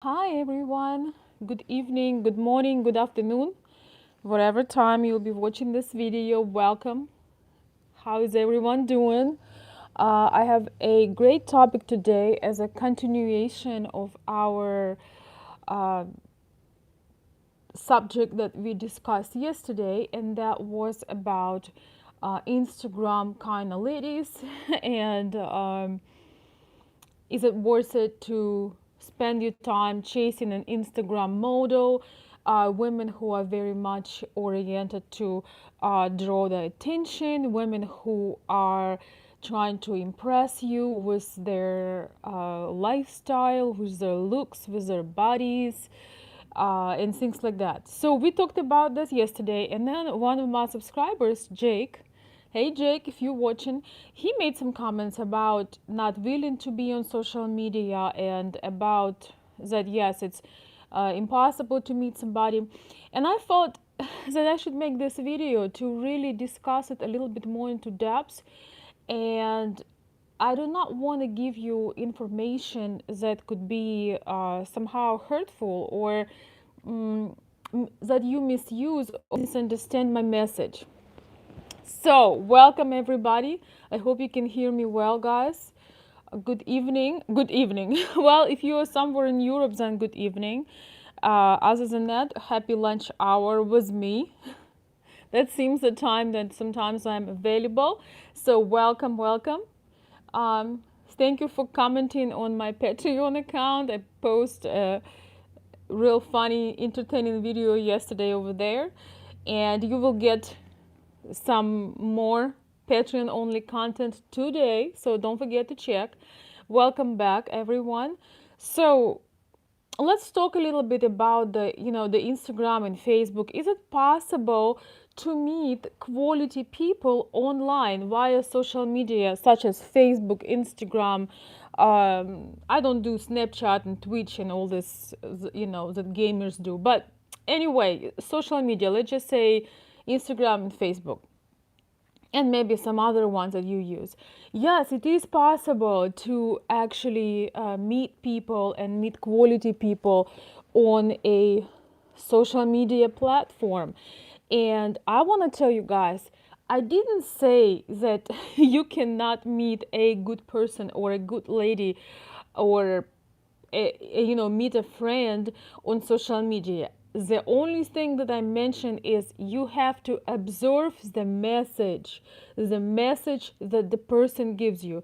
Hi everyone. Good evening, good morning, good afternoon. Whatever time you'll be watching this video, welcome. How is everyone doing? I have a great topic today as a continuation of our uh, subject that we discussed yesterday, and that was about Instagram kind of ladies and is it worth it to spend your time chasing an Instagram model? Women who are very much oriented to draw the attention, women who are trying to impress you with their lifestyle, with their looks, with their bodies, and things like that. So we talked about this yesterday, and then one of my subscribers, Jake, hey Jake, if you're watching, he made some comments about not willing to be on social media and about that, yes, it's impossible to meet somebody. And I thought that I should make this video to really discuss it a little bit more into depth. And I do not want to give you information that could be somehow hurtful or mm, that you misuse or misunderstand my message. So, welcome everybody. I hope you can hear me well, guys. Good evening. Good evening. Well, if you are somewhere in Europe, then good evening. Other than that, happy lunch hour with me. That seems the time that sometimes I'm available. So, welcome, welcome. Um, Thank you for commenting on my Patreon account. I post a real funny, entertaining video yesterday over there, and you will get some more Patreon only content today, so don't forget to check. Welcome back, everyone. So let's talk a little bit about the Instagram and Facebook. Is it possible to meet quality people online via social media such as Facebook, Instagram? I don't do Snapchat and Twitch and all this, that gamers do. But anyway, social media, let's just say Instagram and Facebook and maybe some other ones that you use. Yes, it is possible to actually meet people and meet quality people on a social media platform. And I want to tell you guys, I didn't say that you cannot meet a good person or a good lady or meet a friend on social media. The only thing that I mentioned is you have to observe the message that the person gives you.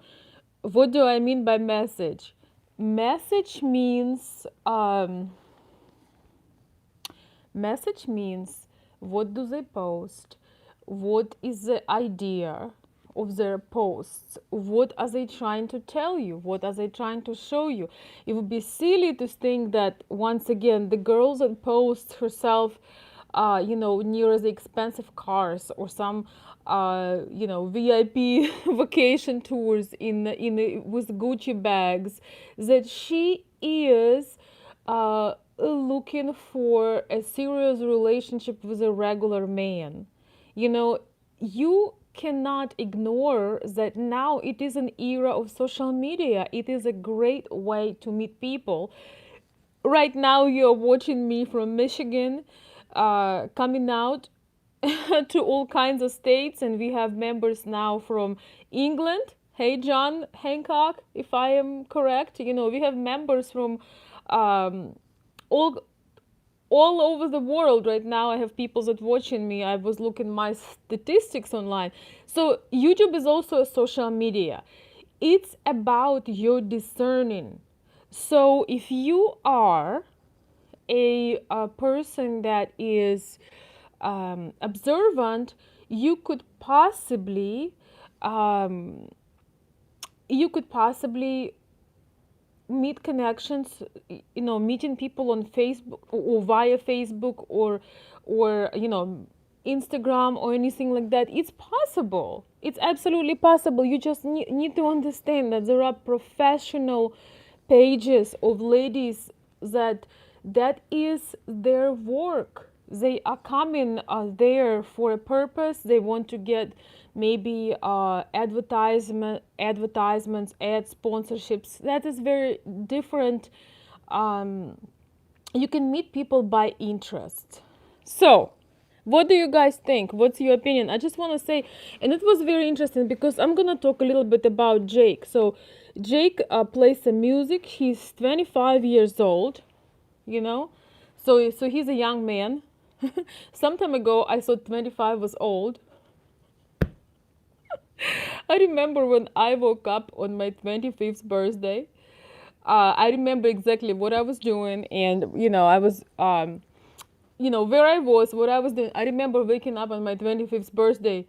What do I mean by message? Message means what do they post, what is the idea of their posts, what are they trying to tell you, what are they trying to show you. It would be silly to think that, once again, the girls that post herself near the expensive cars or some VIP vacation tours with Gucci bags, that she is looking for a serious relationship with a regular man. You know, you cannot ignore that now it is an era of social media. It is a great way to meet people. Right now, you're watching me from Michigan, coming out to all kinds of states, and we have members now from England. Hey, John Hancock, if I am correct, we have members from um, all all over the world right now. I have people that watching me. I was looking my statistics online. So YouTube is also a social media. It's about your discerning. So if you are a person that is observant, you could possibly um, meet connections, meeting people on Facebook or via Facebook or Instagram or anything like that. It's possible. It's absolutely possible. You just need to understand that there are professional pages of ladies that is their work. They are coming there for a purpose. They want to get maybe advertisements, ad sponsorships. That is very different um, you can meet people by interest. So, what do you guys think? What's your opinion? I just want to say, and it was very interesting because I'm gonna talk a little bit about Jake. So, Jake plays the music. He's 25 years old, you know, so he's a young man. Some time ago, I thought 25 was old. I remember when I woke up on my 25th birthday. I remember exactly what I was doing, and I was where I was, what I was doing. I remember waking up on my 25th birthday,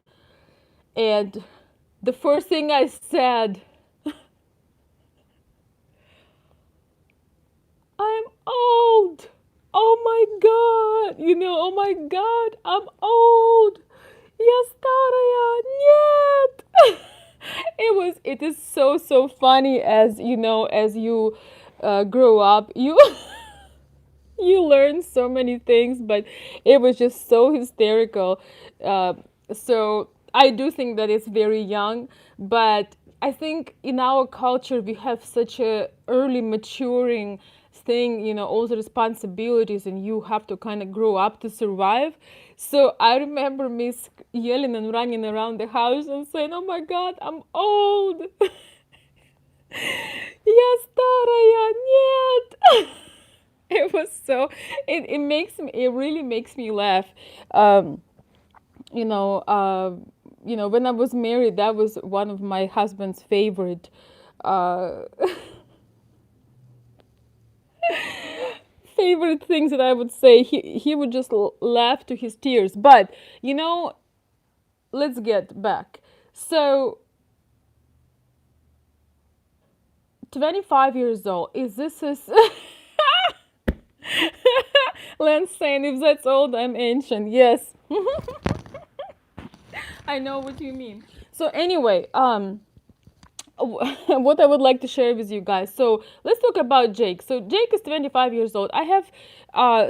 and the first thing I said, I'm old. Oh my God. Oh my God, I'm old. Я старая. Нет. It is so funny as as you grow up. You learn so many things, but it was just so hysterical. Uh, so I do think that it's very young, but I think in our culture we have such a early maturing thing, all the responsibilities, and you have to kind of grow up to survive. So I remember me yelling and running around the house and saying, "Oh my God, I'm old." Я старая, нет. It was so it really makes me laugh. um you know uh when I was married, that was one of my husband's favorite uh favorite things that I would say. He would just laugh to his tears. But let's get back. So 25 years old, is this his Lance saying, if that's old, I'm ancient. Yes, I know what you mean. So anyway, what I would like to share with you guys. So let's talk about Jake. So Jake is 25 years old. I have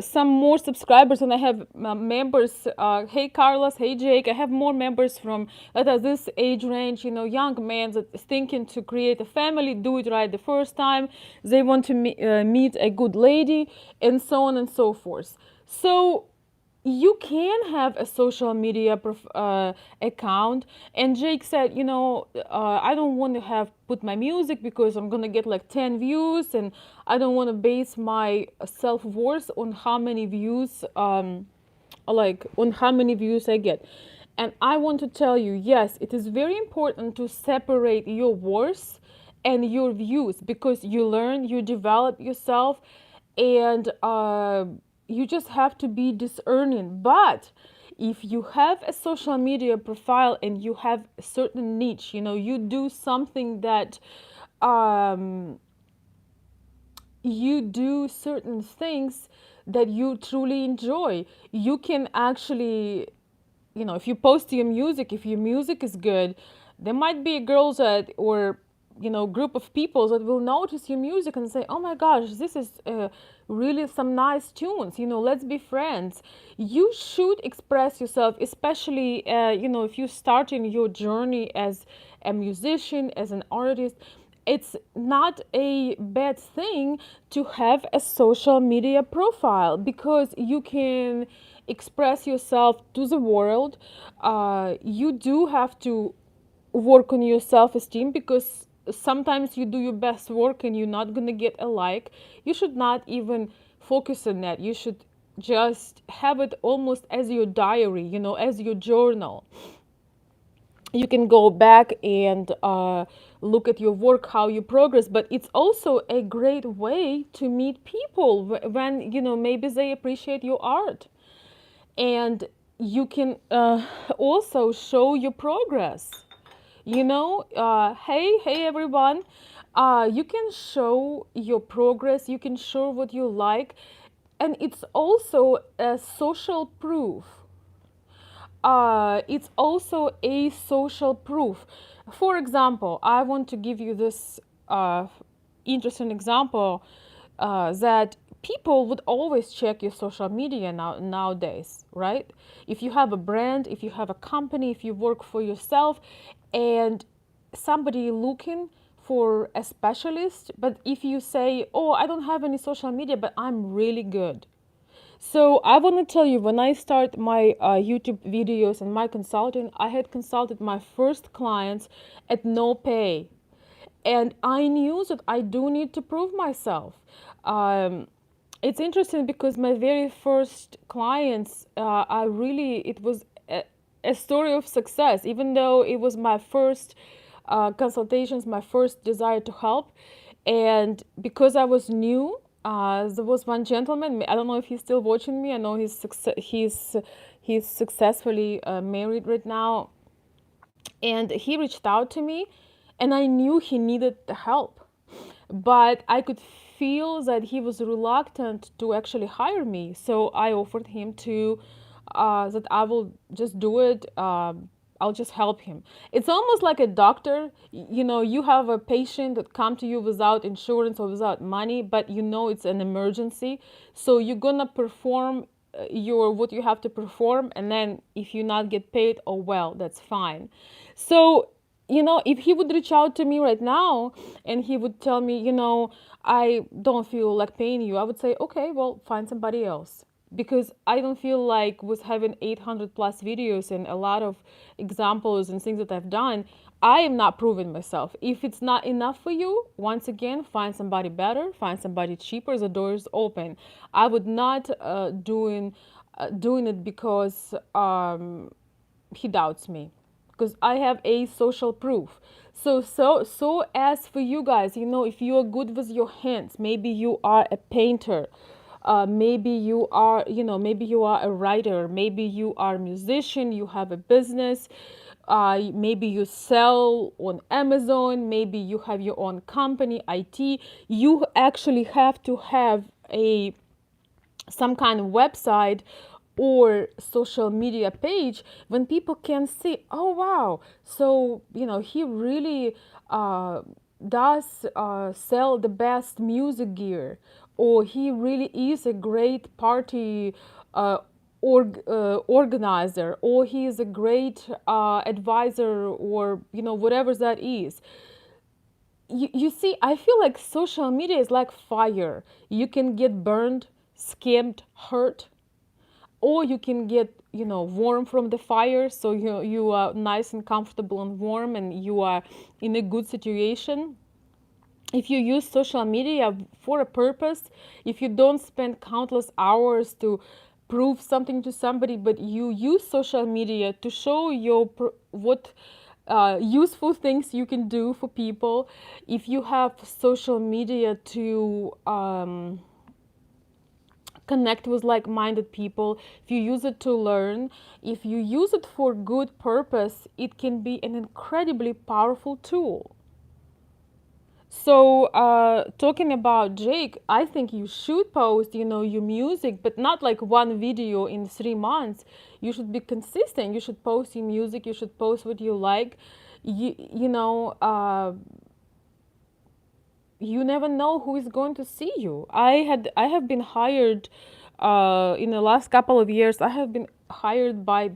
some more subscribers, and I have members. Hey Carlos, hey Jake. I have more members from this age range. Young men that is thinking to create a family, do it right the first time. They want to meet a good lady, and so on and so forth. So you can have a social media account. And Jake said, I don't want to have put my music because I'm gonna get like 10 views, and I don't want to base my self-worth on how many views I get. And I want to tell you, yes, it is very important to separate your worth and your views, because you learn, you develop yourself, and you just have to be discerning. But if you have a social media profile and you have a certain niche, you do something that um, you do certain things that you truly enjoy, you can actually, if you post your music, if your music is good, there might be girls that, or group of people that will notice your music and say, oh my gosh, this is really some nice tunes, let's be friends. You should express yourself, especially if you're starting your journey as a musician, as an artist. It's not a bad thing to have a social media profile, because you can express yourself to the world. You do have to work on your self-esteem, because sometimes you do your best work and you're not going to get a like. You should not even focus on that. You should just have it almost as your diary, as your journal. You can go back and look at your work, how you progress. But it's also a great way to meet people when maybe they appreciate your art. And you can also show your progress. Hey everyone. You can show your progress, you can show what you like, and it's also a social proof. It's also a social proof. For example, I want to give you this interesting example, that people would always check your social media nowadays, right? If you have a brand, if you have a company, if you work for yourself, and somebody looking for a specialist, but if you say, oh, I don't have any social media, but I'm really good. So I want to tell you, when I start my YouTube videos and my consulting, I had consulted my first clients at no pay. And I knew that I do need to prove myself. It's interesting because my very first clients, it was a story of success, even though it was my first consultations, my first desire to help. And because I was new, there was one gentleman. I don't know if he's still watching me. I know he's successfully married right now, and he reached out to me, and I knew he needed the help, but I could feel that he was reluctant to actually hire me. So I offered him to that I will just do it. I'll just help him. It's almost like a doctor. You know, you have a patient that come to you without insurance or without money, but you know it's an emergency. So you're gonna perform your what you have to perform, and then if you not get paid, oh well, that's fine. So if he would reach out to me right now and he would tell me, I don't feel like paying you, I would say, okay, well, find somebody else. Because I don't feel like with having 800 plus videos and a lot of examples and things that I've done, I am not proving myself. If it's not enough for you, once again, find somebody better, find somebody cheaper. The door is open. I would not doing it because he doubts me, because I have a social proof. So as for you guys, if you are good with your hands, maybe you are a painter, maybe you are, maybe you are a writer, maybe you are a musician, you have a business, maybe you sell on Amazon, maybe you have your own company, IT. You actually have to have a some kind of website or social media page when people can see, oh wow, so he really does sell the best music gear, or he really is a great party organizer, or he is a great advisor, or whatever that is. You see, I feel like social media is like fire. You can get burned, scammed, hurt, or you can get warm from the fire, so you are nice and comfortable and warm, and you are in a good situation. If you use social media for a purpose, if you don't spend countless hours to prove something to somebody, but you use social media to show what useful things you can do for people, if you have social media to connect with like-minded people, if you use it to learn, if you use it for good purpose, it can be an incredibly powerful tool. So talking about Jake, I think you should post, your music, but not like one video in 3 months. You should be consistent. You should post your music. You should post what you like. You never know who is going to see you. I have been hired in the last couple of years. I have been hired by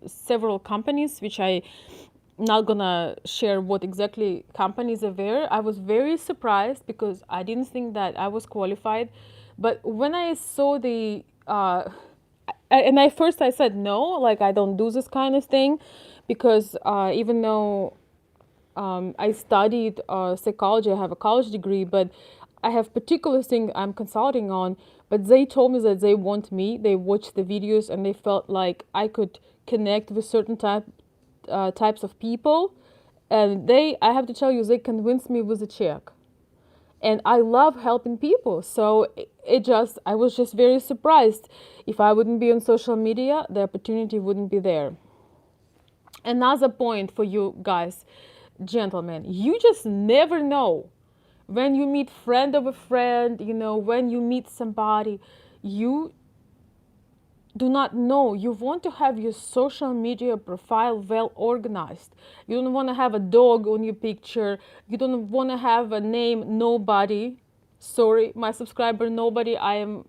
several companies, which I not gonna share what exactly companies are there. I was very surprised because I didn't think that I was qualified, but when I saw and I said no, like I don't do this kind of thing, because even though I studied psychology, I have a college degree, but I have particular thing I'm consulting on. But they told me that they want me. They watched the videos and they felt like I could connect with certain types of people, and I have to tell you, they convinced me with a check. And I love helping people, so I was just very surprised. If I wouldn't be on social media, the opportunity wouldn't be there. Another point for you guys, gentlemen, you just never know. When you meet friend of a friend, when you meet somebody, you do not know. You want to have your social media profile well organized. You don't want to have a dog on your picture. You don't want to have a name nobody. Sorry, my subscriber nobody. I'm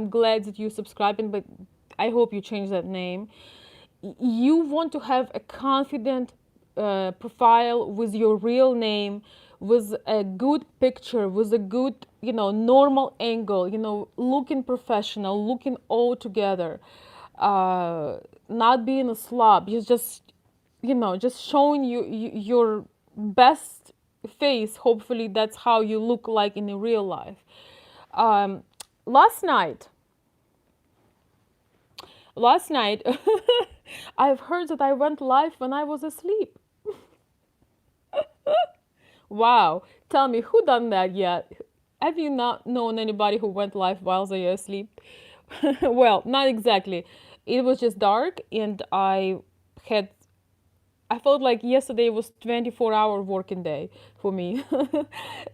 glad that you subscribing, but I hope you change that name. You want to have a confident profile with your real name, with a good picture, with a good, normal angle, looking professional, looking all together, not being a slob. You just, just showing your best face. Hopefully, that's how you look like in a real life. Um, last night, last night, I've heard that I went live when I was asleep. Wow. Tell me, who done that yet? Have you not known anybody who went live while they are asleep? Well, not exactly. It was just dark, and had I felt like yesterday was 24-hour working day for me.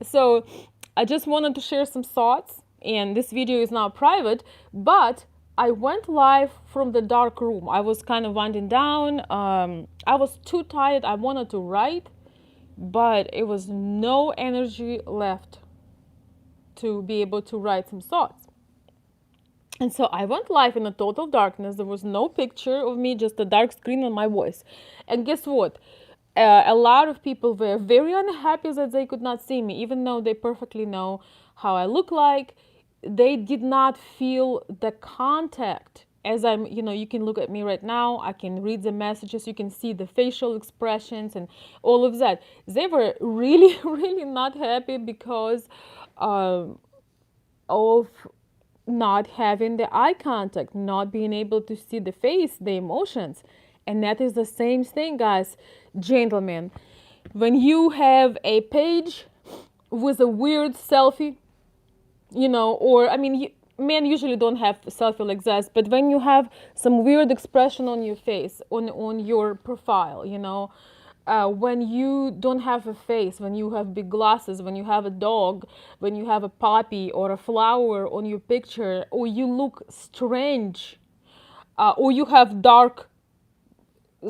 So I just wanted to share some thoughts, and this video is now private, but I went live from the dark room. I was kind of winding down. I was too tired. I wanted to write, but it was no energy left to be able to write some thoughts. And so I went live in a total darkness. There was no picture of me, just a dark screen and my voice. And guess what? A lot of people were very unhappy that they could not see me, even though they perfectly know how I look like. They did not feel the contact. As I'm, you can look at me right now. I can read the messages. You can see the facial expressions and all of that. They were really, really not happy because of not having the eye contact, not being able to see the face, the emotions. And that is the same thing, guys, gentlemen. When you have a page with a weird selfie, or I mean, men usually don't have selfie like that, but when you have some weird expression on your face, on your profile, when you don't have a face, when you have big glasses, when you have a dog, when you have a puppy or a flower on your picture, or you look strange, or you have dark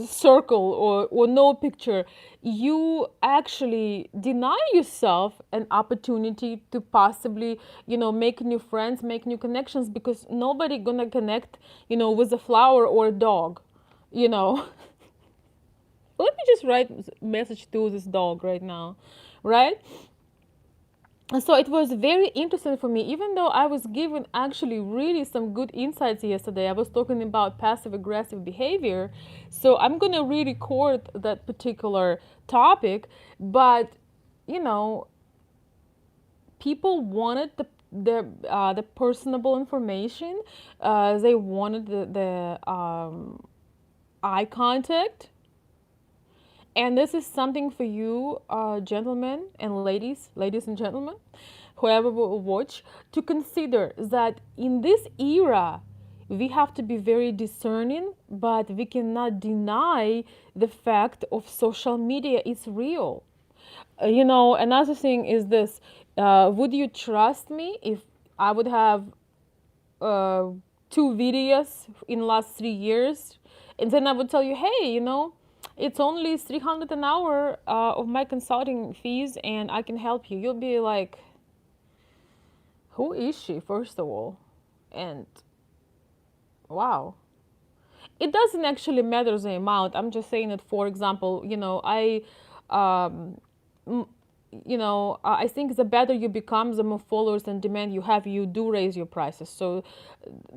circle or no picture, you actually deny yourself an opportunity to possibly, make new friends, make new connections, because nobody gonna connect, with a flower or a dog, Let me just write a message to this dog right now, right? And so it was very interesting for me, even though I was given actually really some good insights yesterday. I was talking about passive aggressive behavior. So I'm going to re-record that particular topic. But, people wanted the personable information. They wanted the eye contact. And this is something for you, gentlemen and ladies and gentlemen, whoever will watch, to consider that in this era, we have to be very discerning, but we cannot deny the fact of social media is real. Another thing is this. Would you trust me if I would have uh, 2 videos in the last 3 years, and then I would tell you, hey, it's only 300 an hour of my consulting fees, and I can help you. You'll be like, who is she, first of all? And wow. It doesn't actually matter the amount. I'm just saying that, for example, um, I think the better you become, the more followers and demand you have, you do raise your prices. So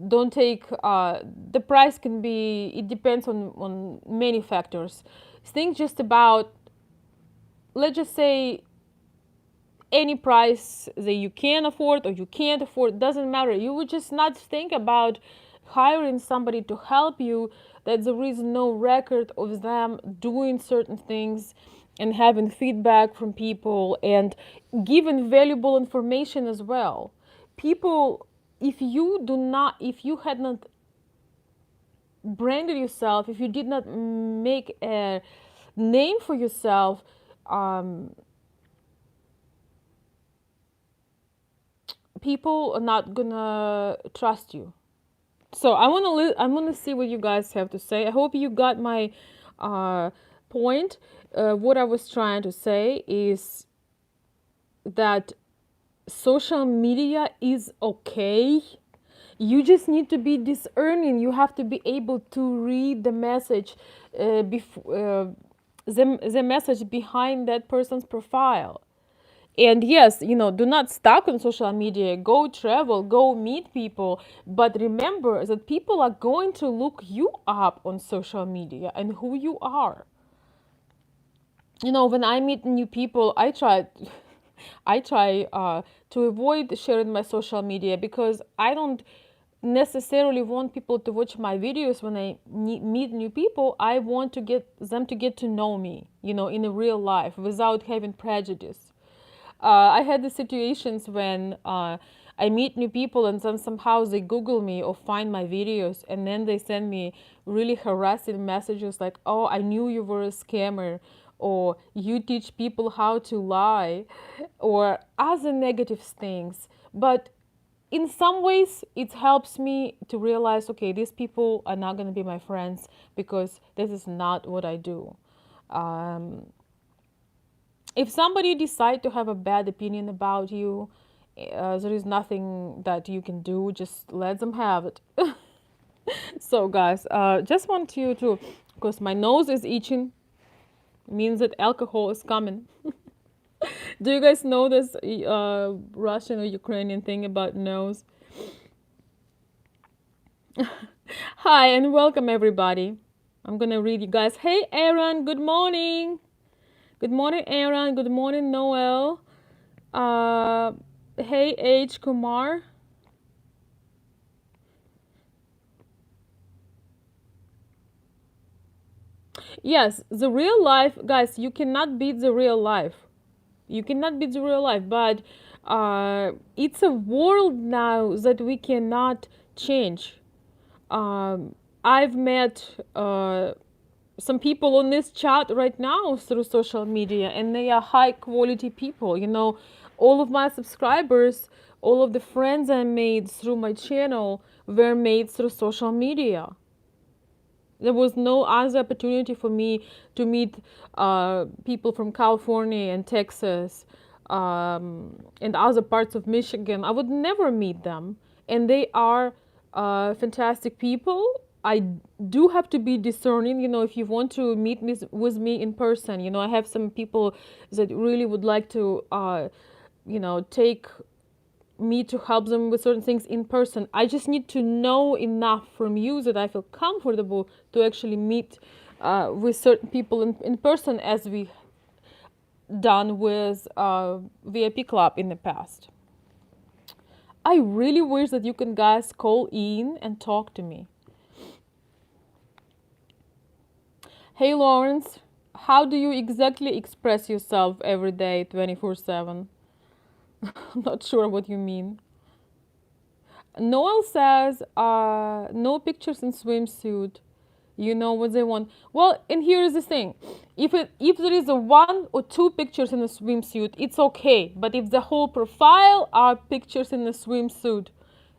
don't take, the price can be, it depends on many factors. Think just about, let's just say, any price that you can afford or you can't afford, doesn't matter. You would just not think about hiring somebody to help you, that there is no record of them doing certain things and having feedback from people and giving valuable information as well. People, if you had not branded yourself, if you did not make a name for yourself, people are not gonna trust you. So I'm gonna see what you guys have to say. I hope you got my point. What I was trying to say is that social media is okay. You just need to be discerning. You have to be able to read the message, the message behind that person's profile. And yes, do not stuck on social media. Go travel, go meet people, but remember that people are going to look you up on social media and who you are. When I meet new people, I try to avoid sharing my social media, because I don't necessarily want people to watch my videos when I meet new people. I want to get them to get to know me, in a real life, without having prejudice. I had the situations when I meet new people, and then somehow they Google me or find my videos, and then they send me really harassing messages like, "Oh, I knew you were a scammer," or "You teach people how to lie," or other negative things. But in some ways, it helps me to realize, okay, these people are not going to be my friends, because this is not what I do. Um, if somebody decide to have a bad opinion about you, there is nothing that you can do. Just let them have it. So, guys, just want you to, because my nose is itching, means that alcohol is coming. Do you guys know this Russian or Ukrainian thing about nose? Hi and welcome everybody. I'm gonna read you guys. Hey Aaron, good morning. Good morning, Aaron. Good morning, Noel. Uh, hey H Kumar. Yes, the real life, guys. You cannot beat the real life. You cannot beat the real life, but it's a world now that we cannot change. I've met some people on this chat right now through social media, and they are high quality people. All of my subscribers, all of the friends I made through my channel were made through social media. There was no other opportunity for me to meet people from California and Texas, and other parts of Michigan. I would never meet them, and they are fantastic people. I do have to be discerning, if you want to meet me with me in person. I have some people that really would like to, take me to help them with certain things in person. I just need to know enough from you that I feel comfortable to actually meet with certain people in person, as we done with VIP Club in the past. I really wish that you can guys call in and talk to me. Hey Lawrence, how do you exactly express yourself every day 24/7? I'm not sure what you mean. Noel says, no pictures in swimsuit. You know what they want. Well, and here is the thing: if there is a one or two pictures in a swimsuit, it's okay. But if the whole profile are pictures in a swimsuit,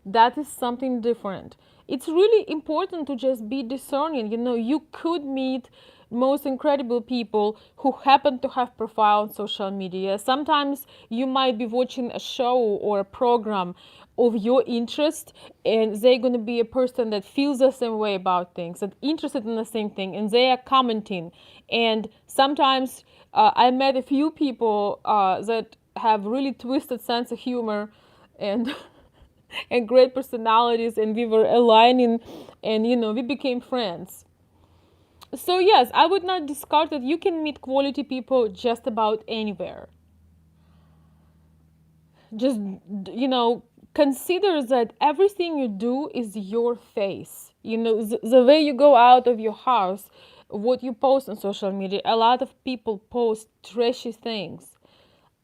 that is something different. It's really important to just be discerning. You could meet most incredible people who happen to have profile on social media. Sometimes you might be watching a show or a program of your interest, and they're going to be a person that feels the same way about things, that interested in the same thing, and they are commenting. And sometimes I met a few people that have really twisted sense of humor, and and great personalities, and we were aligning, and we became friends. So yes, I would not discard that you can meet quality people just about anywhere. Just, consider that everything you do is your face. The way you go out of your house, what you post on social media. A lot of people post trashy things.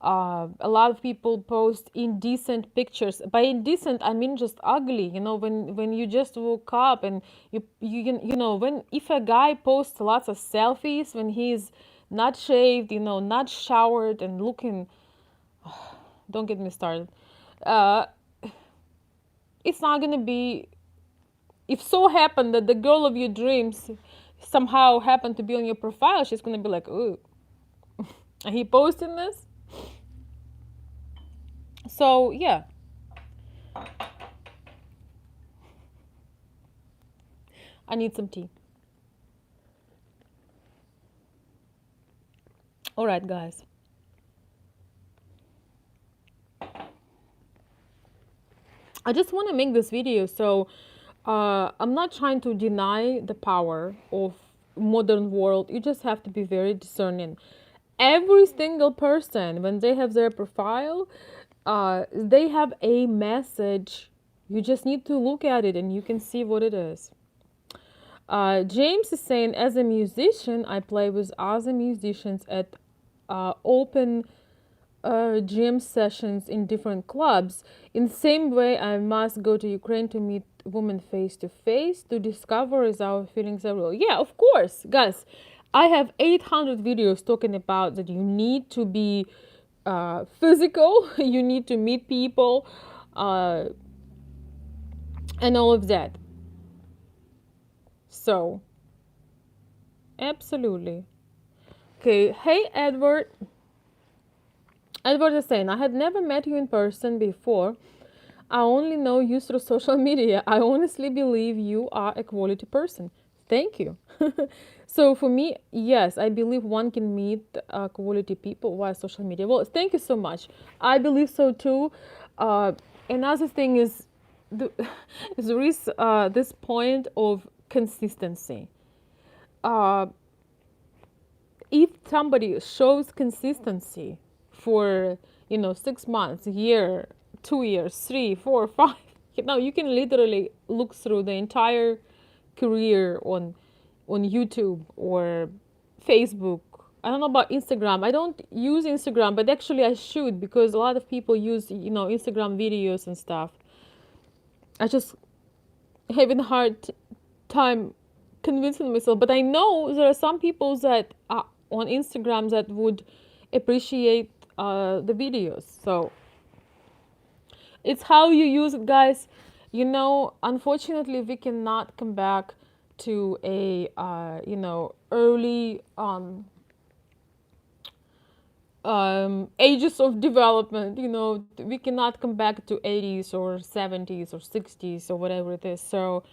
A lot of people post indecent pictures. By indecent, I mean just ugly. When you just woke up, and when if a guy posts lots of selfies when he's not shaved, not showered and looking, don't get me started. Uh, it's not gonna be. If so happened that the girl of your dreams somehow happened to be on your profile, she's gonna be like, "Ooh, are he posting this?" So yeah, I need some tea. All right, guys. I just want to make this video. So I'm not trying to deny the power of modern world. You just have to be very discerning. Every single person, when they have their profile, they have a message. You just need to look at it and you can see what it is. James is saying, as a musician, I play with other musicians at open jam sessions in different clubs. In the same way, I must go to Ukraine to meet women face to face to discover if our feelings are real. Yeah, of course, guys. I have 800 videos talking about that you need to be physical, you need to meet people, uh, and all of that. So, absolutely. Okay, hey Edward. Edward is saying, I had never met you in person before. I only know you through social media. I honestly believe you are a quality person. Thank you. So for me, yes, I believe one can meet quality people via social media. Well, thank you so much. I believe so too. Another thing is, the, there is this point of consistency. Uh, if somebody shows consistency for 6 months, a year, 2 years, 3, 4, 5, you can literally look through the entire career on YouTube or Facebook. I don't know about Instagram. I don't use Instagram, but actually I should, because a lot of people use Instagram videos and stuff. I just having a hard time convincing myself, but I know there are some people that are on Instagram that would appreciate the videos. So it's how you use it, guys. Unfortunately, we cannot come back to a early ages of development. We cannot come back to 80s or 70s or 60s or whatever it is. So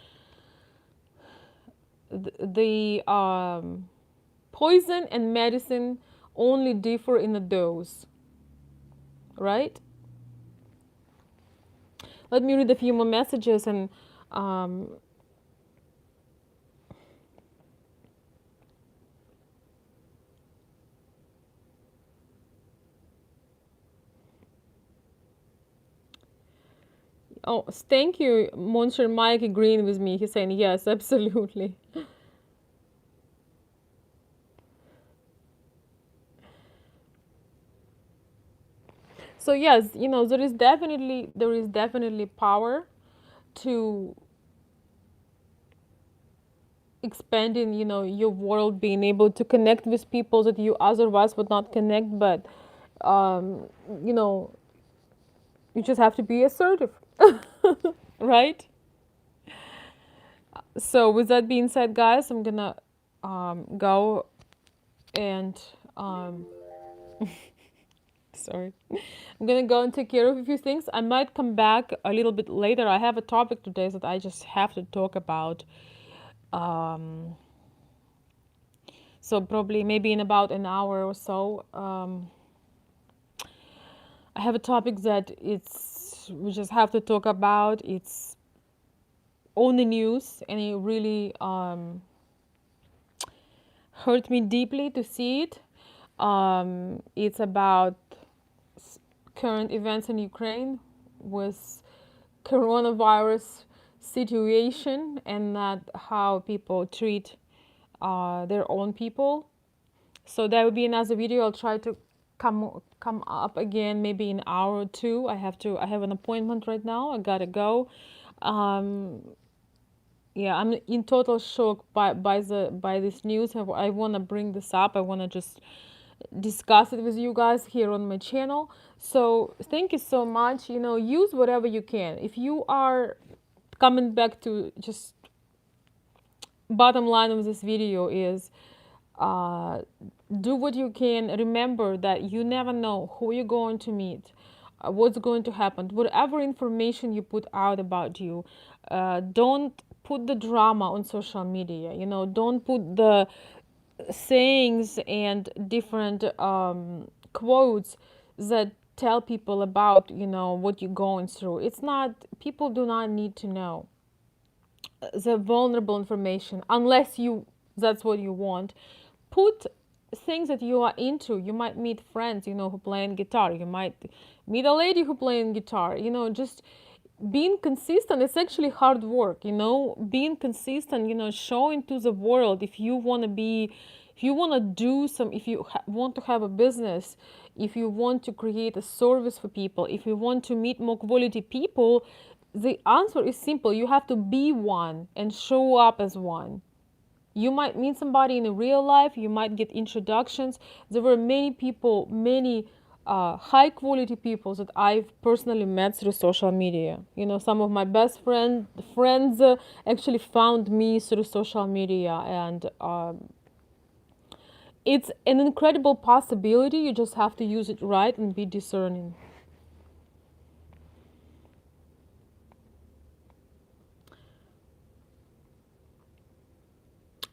the poison and medicine only differ in the dose, right? Let me read a few more messages. And oh, thank you, Monsieur Mike agreeing with me. He's saying yes, absolutely. So yes, there is definitely power to expanding, your world, being able to connect with people that you otherwise would not connect. But um, you know, you just have to be assertive, right? So with that being said, guys, I'm gonna go and sorry, I'm gonna go and take care of a few things. I might come back a little bit later. I have a topic today that I just have to talk about. Um, so probably maybe in about an hour or so. I have a topic that we just have to talk about. It's on the news, and it really hurt me deeply to see it. It's about current events in Ukraine with coronavirus situation, and that how people treat their own people. So that would be another video. I'll try to come up again maybe in an hour or two. I have an appointment right now. I gotta go. Um, yeah, I'm in total shock by this news. I want to bring this up. I want to just discuss it with you guys here on my channel. So thank you so much. Use whatever you can. If you are coming back to just bottom line of this video is uh, do what you can. Remember that you never know who you're going to meet, what's going to happen. Whatever information you put out about you, don't put the drama on social media. Don't put the sayings and different quotes that tell people about, what you're going through. It's not, people do not need to know the vulnerable information unless you, that's what you want. Put things that you are into. You might meet friends, who playing guitar. You might meet a lady who playing guitar. Just being consistent. It's actually hard work. Being consistent. Showing to the world, if you want to be, if you want to do some, if you want to have a business, if you want to create a service for people, if you want to meet more quality people, the answer is simple. You have to be one and show up as one. You might meet somebody in a real life, you might get introductions. There were many people, many high quality people that I've personally met through social media. Some of my best friends actually found me through social media, and it's an incredible possibility. You just have to use it right and be discerning.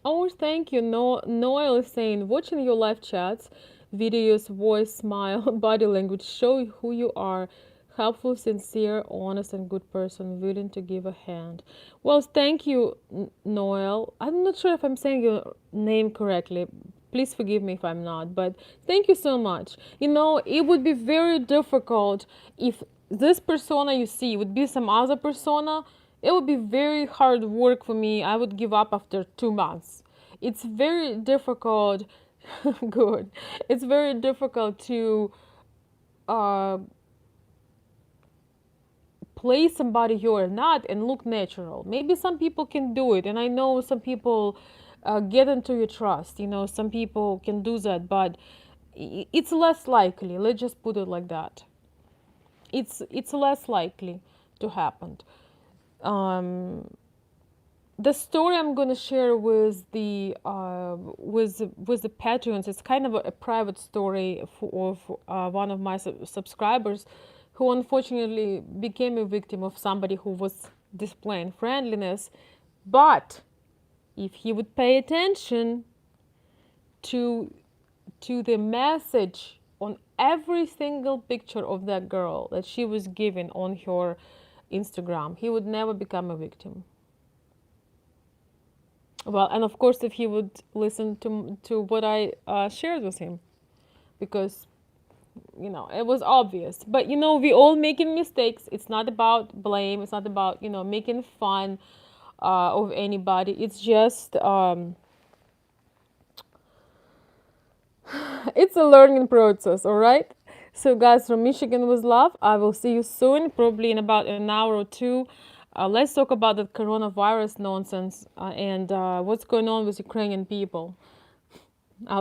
Oh, thank you. Noel is saying, watching your live chats, videos, voice, smile, body language show who you are. Helpful, sincere, honest, and good person, willing to give a hand. Well, thank you, Noel. I'm not sure if I'm saying your name correctly. Please forgive me if I'm not, but thank you so much. It would be very difficult if this persona you see would be some other persona. It would be very hard work for me. I would give up after 2 months. It's very difficult. Good. It's very difficult to uh, play somebody you are not and look natural. Maybe some people can do it, and I know some people get into your trust. Some people can do that, but it's less likely. Let's just put it like that. It's less likely to happen. Um, the story I'm going to share with the with the Patreons, it's kind of a private story for one of my subscribers, who unfortunately became a victim of somebody who was displaying friendliness. But if he would pay attention to the message on every single picture of that girl that she was given on her Instagram, he would never become a victim. Well, and of course, if he would listen to what I shared with him, because it was obvious. But we all making mistakes. It's not about blame. It's not about making fun of anybody. It's just it's a learning process. All right. So, guys, from Michigan with love. I will see you soon, probably in about an hour or two. Let's talk about the coronavirus nonsense and what's going on with Ukrainian people. I'll